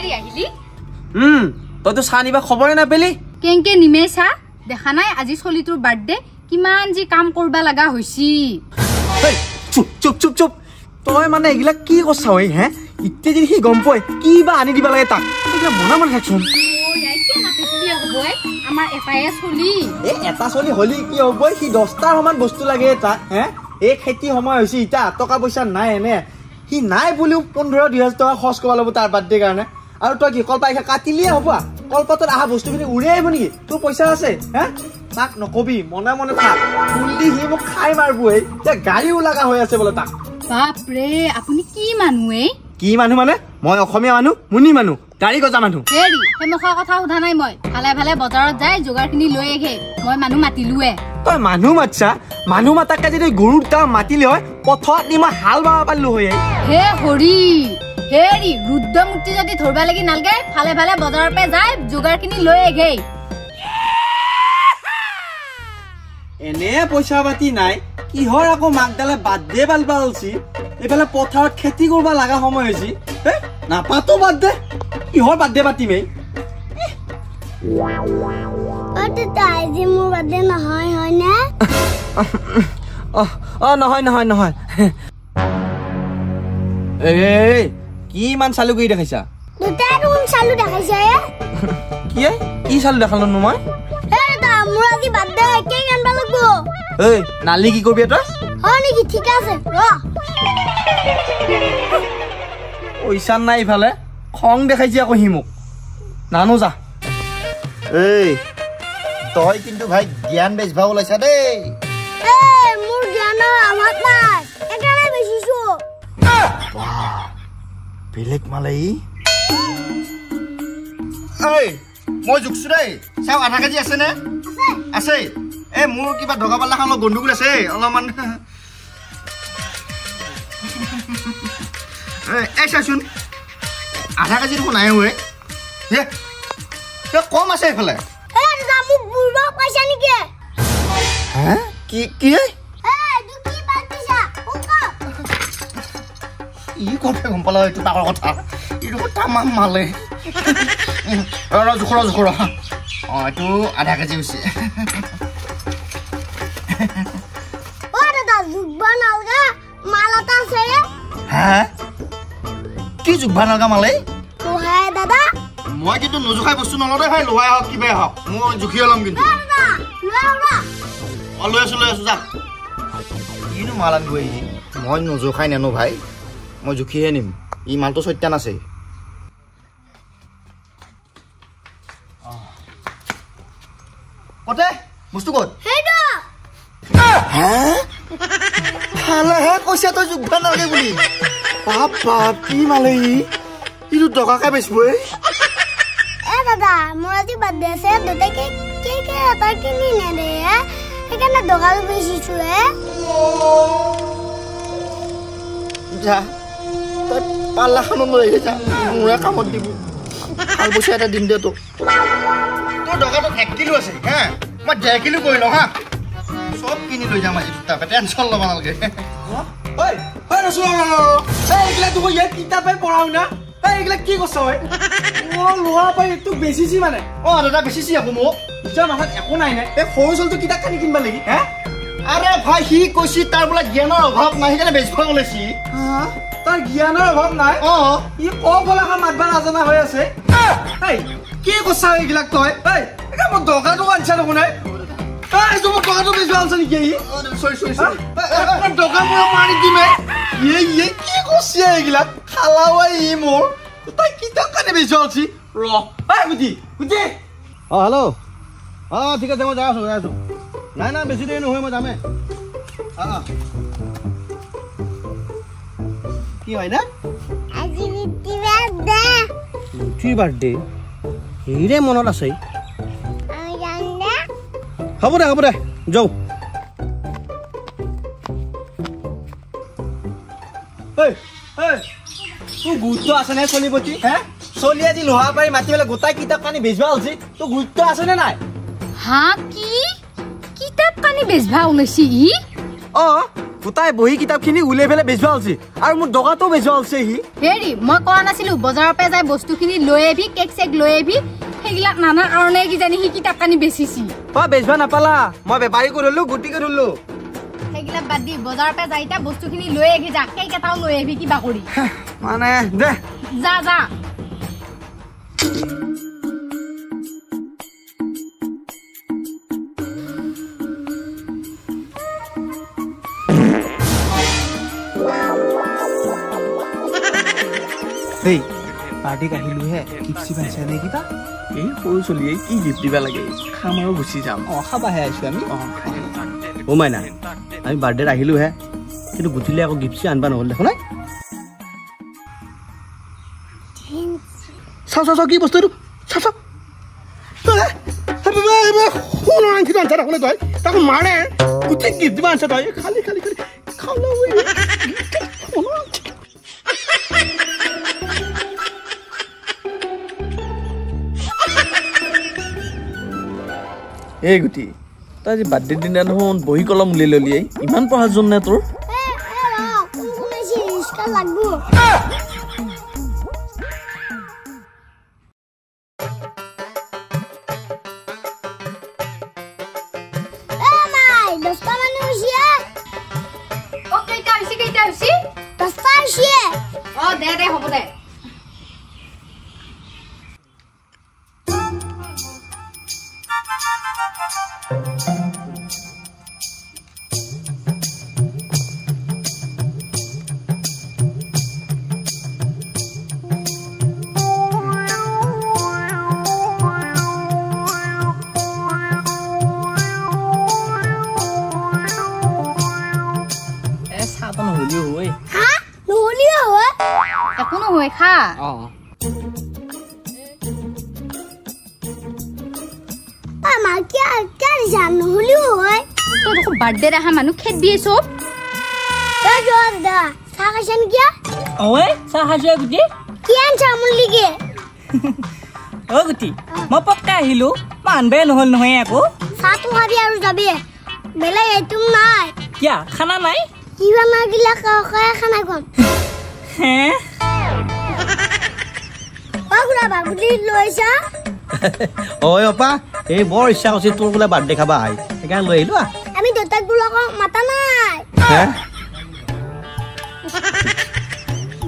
বিচাৰি আহিলি তইতো চাহ নিবা খবৰে নাপেলি কেংকে নিমেছা দেখা নাই আজি চলিটোৰ বাৰ্থডে কিমান যি কাম কৰবা লাগা হৈছি চুপ চুপ চুপ চুপ তই মানে এগুলা কি কৈছা ঐ হে ইতে যদি সি গম পায় কি বা আনি দিবা লাগে তাক এগুলা মনা মানে থাকচোন আমাৰ এটাই চলি এটা চলি হলি কি হ'ব সি 10টাৰ সমান বস্তু লাগে তাক হে এই খেতি সময় হৈছে ইটা টকা পইচা নাই এনে সি নাই বুলিও 15-2000 টকা খৰচ কৰিব লাগিব তাৰ বাৰ্থডে কাৰণে আৰু তই কি কলপাত কাটিলিয়ে হ'ব কলপাতত আহা বস্তুখিনি উৰি আহিব নেকি তোৰ পইচা আছে হে তাক নকবি মনে মনে থাক কুন্দি সি মোক খাই মাৰবই এতিয়া গাড়ীও লগা হৈ আছে বোলে তাক বাপৰে আপুনি কি মানুহে কি মানুহ মানে মই অসমীয়া মানুহ মুনি মানুহ গাড়ী গজা মানুহ হেৰি হেমখৰ কথা সোধা নাই মই ভালে ভালে বজাৰত যাই যোগাৰখিনি লৈ আহে মই মানুহ মাতিলোৱে তই মানুহ মাতছা মানুহ মাতাকে যদি গৰুৰ দাম মাতিলে হয় পথত নি মই হাল বাব পাৰিলো হয় হে হৰি হেৰি ৰুদ্ৰমূৰ্তি যদি ধৰবা লাগি নালগে ভালে ভালে বজাৰৰ পে যায় যোগাৰখিনি লৈ আহে এনে পইচা পাতি নাই কিহৰ আকৌ মাকডালে বাৰ্থডে পালবা অলছি এইফালে পথাৰত খেতি কৰবা লগা সময় হৈছে নাপাতো বাৰ্থডে কিহৰ বাৰ্থডে পাতিম এই নহয় নহয় এই কি ইমান চালু কৰি দেখাইছা কি চালু দেখালো নো মই এই নালি কি করবি এটা হয় নেকি ঠিক আছে র পয়সা নাই ইফালে খং দেখাইছি আকৌ হিমুক নানো যা এই তই কিন্তু ভাই জ্ঞান বেচবা ওলাইছা দেই মোর জ্ঞানৰ অভাৱ নাই একেবাৰে বেচিছো বেলেগ মালাই এই মই জুকছো দেই চাও আধা কেজি আছে নে আছে এ মোৰ কিবা ঢকা পাল্লা খান গণ্ডগোল আছে অলপমান এই চাচোন আধা কেজি দেখোন নাই হয় কম আছে এইফালে কি ই কথা গম পালা এইটো ডাঙৰ কথা এইটো তামাম মালে জোখৰ এইটো আধা কেজি হৈছে কি জুকবা নালগা মালে মই কিন্তু নজোখাই বস্তু নলওঁ দেই ভাই লোহাই হওক কিবাই হওক মই জুখিয়ে ল'ম কিন্তু লৈ আছো যাক কিনো মাল আনিব মই নজোখাই নানো ভাই মই জুখিহে নিম ই মালটো সত্যান আছে কতে বস্তু ক'ত ভালেহে কৈছে তই জুকবা নালাগে বুলি বাপ কি মালে ইটো টকাকে বেচিব দাদা মোৰ আজি বাৰ্থডে আছে দুটা কেক এটা কিনি নেদে সেইকাৰণে দোকান বেচিছো যা তই পাল্লাখনত লৈ যা মোৰে কামত দিব ভাল পইচা এটা দিম দে তোক তোৰ দোকানত 1 কিলো আছে হা মই 1.5 কিলো কৰি লওঁ হা সব কিনি লৈ যাম আজি দুটা টেনশ্যন ল'ব নালাগে এইগিলা তোক ইয়াত কিতাপে পঢ়াও না এইগিলা কি কৈছ লোহা পাই তোক বেচিছি মানে দাদা বেচিছি আকৌ মোক নিজৰ মাথাত একো নাই নে এই সৰু চলটো কিতাপ কানি কিনিব লাগি হে আৰে ভাই সি কৈছি তাৰ বোলে জ্ঞানৰ অভাৱ নাই সেইকাৰণে বেচিব ওলাইছি তাৰ জ্ঞানৰ অভাৱ নাই ই কফলাখন মাতবা নাজানা হৈ আছে কি কৈছা এইগিলাক তই মোৰ দোকানো আনিছা দেখোন তোমার দোকানো বেশি আনছে নাকি দোকান পুরো মারি দিমে কি করছি এইগুলা খালাওয়াই মোর তাই কি দোকানে বেশি আনছি বুঝি হেল্ল' ঠিক আছে মই যাই আছো নাই বেছি দেৰি নহয় মই যামে কি হয় না লুচিৰ বাৰ্থডে হেৰিৰে মনত আছে হ'ব দে যাও তোৰ গুৰুত্ব আছে নে চলি প্ৰতি হে চলি আজি লোহা পাৰি মাতি পেলাই গোটাই কিতাপ কানি বেচবা হৈছে তোৰ গুৰুত্ব আছে নে নাই হা কি কিতাপ কানি বেচবা ওলাইছি পুতাই বহি কিতাপখিনি উলিয়াই পেলাই বেচবা হৈছে আৰু মোৰ দগাটো বেচবা হৈছে সি হেৰি মই কোৱা নাছিলো বজাৰৰ পৰা যাই বস্তুখিনি লৈ আহিবি কেক চেক লৈ আহিবি সেইবিলাক নানা কাৰণে কিজানি সি কিতাপ কানি বেচিছি বেচবা নাপালা মই বেপাৰী কৰিলো গুটি কৰিলো সেইবিলাক বাদ দি বজাৰৰ পৰা যাই এতিয়া বস্তুখিনি লৈ আহি যা কেক এটাও লৈ আহিবি কিবা কৰি মানে দে যা যা এই পাৰ্টিক আহিলোহে কিপচি পাইছে নে কিবা এই সৰু চলিয়ে কি গিফ্ট দিবা লাগে খাম আৰু গুচি যাম খাবাহে আহিছো আমি মাইনা আমি বাৰ্থডেত আহিলোহে কিন্তু গুটিলে আকৌ গিফ্ট আনবা নহ'ল দেখোন চাওঁ চাওঁ চাওঁ কি বস্তু এইটো চাওঁ চাওঁ তাকো মাৰে গোটেই গিফ্ট দিবা আনছা তই খালি খালি খালি খাওঁ এই গুটি তই আজি বাৰ্থডে দিনা দেখোন বহি কলম উলিয়াই ললিয়ে ইমান পঢ়াৰ জন্য তোৰ দে হ'ব দে একো নহয় খা বাৰ্থডে আহা মানুহ খেদ দিয়ে চব চাহ খাইছে নেকি চাহ খাইছো গুটি কি আনছা মোৰ লিগে গুটি মই পক্কা আহিলো মান বেয়া নহল নহয় আকৌ চাহটো খাবি আৰু যাবি বেলেগ এইটো নাই কিয়া খানা নাই কিবা মাগিলা খানা কম হে বাবুলি লৈছা অপা এই বৰ ইচ্ছা কৰিছে তোৰ বোলে বাৰ্থডে খাবা আহি সেইকাৰণে লৈ আহিলো আমি দেউতাক বোলক মাতা নাই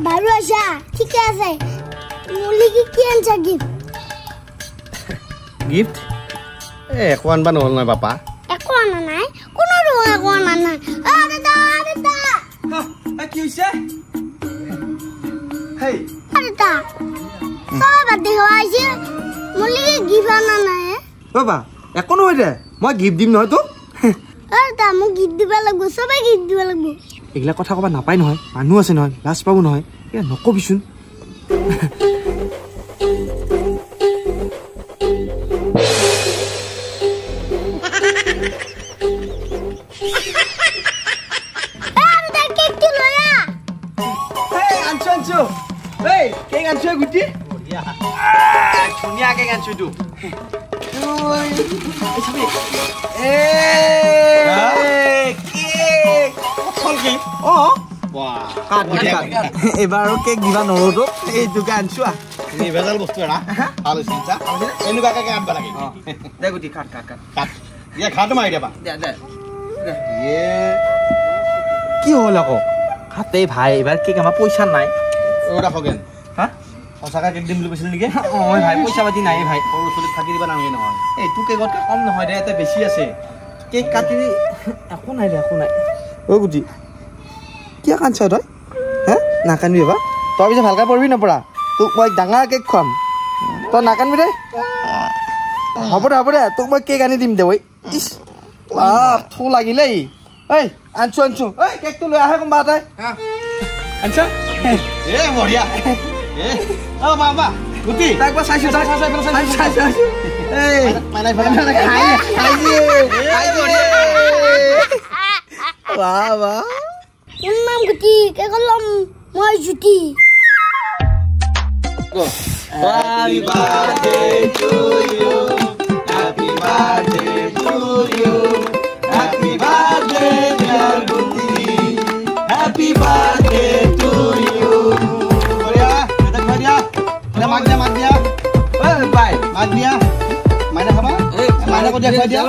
বাৰু আছা ঠিকে আছে মুলিকি কি আনছা গিফ্ট একো আনবা নহ'ল নহয় বাপা একো আনা নাই কোনো একো আনা নাই কি হৈছে হেই দাদা চব বাৰ্থডে খাইছে মুলিকি গিফ্ট আনা নাই বাবা একো নহয় দে মই গিফ্ট দিম নহয় তোক দাদা মোক গিফ্ট দিব লাগিব চবেই গিফ্ট দিব লাগিব এইবিলাক কথা ক'বা নাপায় নহয় মানুহ আছে নহয় লাজ পাব নহয় এয়া নকবিচোন গুটি ধুনীয়াকে আনছো এইটো এবাৰ কেক দিবা নৰো এইটোকে আনছো ভেজাল বস্তু এটা ভাল চিন্তা এনেকুৱাকে আনবা লাগে দে গুটি কাট কাট কাট কাট খাটো মাৰি দেবা কি হ'ল আকৌ খাতে ভাই এবাৰ কেক আমাৰ পইচা নাই খগেন হা সঁচাকৈ কেক দিম বুলি কৈছিল নেকি ভাই পইচা পাতি নাই ভাই সৰু চলিত থাকি দিবা নালাগে নহয় এইটো কেকতকৈ কম নহয় দে এটা বেছি আছে কেক কাটি একো নাই দে একো নাই গুটি কিয় কান্দছ তই হে নাকান্দিবি এবাৰ তই পিছে ভালকৈ পঢ়িবি নপৰা তোক মই ডাঙৰ কেক খুৱাম তই নাকান্দিবি দে হ'ব দে তোক মই কেক আনি দিম দে ঐ ইছ থু লাগিলে ঐ আনছো ঐ কেকটো লৈ আহে কোনোবা এটাই আনছ বঢ়িয়া গুটি তাক মই চাইছো নাম গুটি কেক লম মই জুতি Happy birthday to you. Happy birthday to you. Happy birthday, dear Guti. দেখুৱাই দিয়া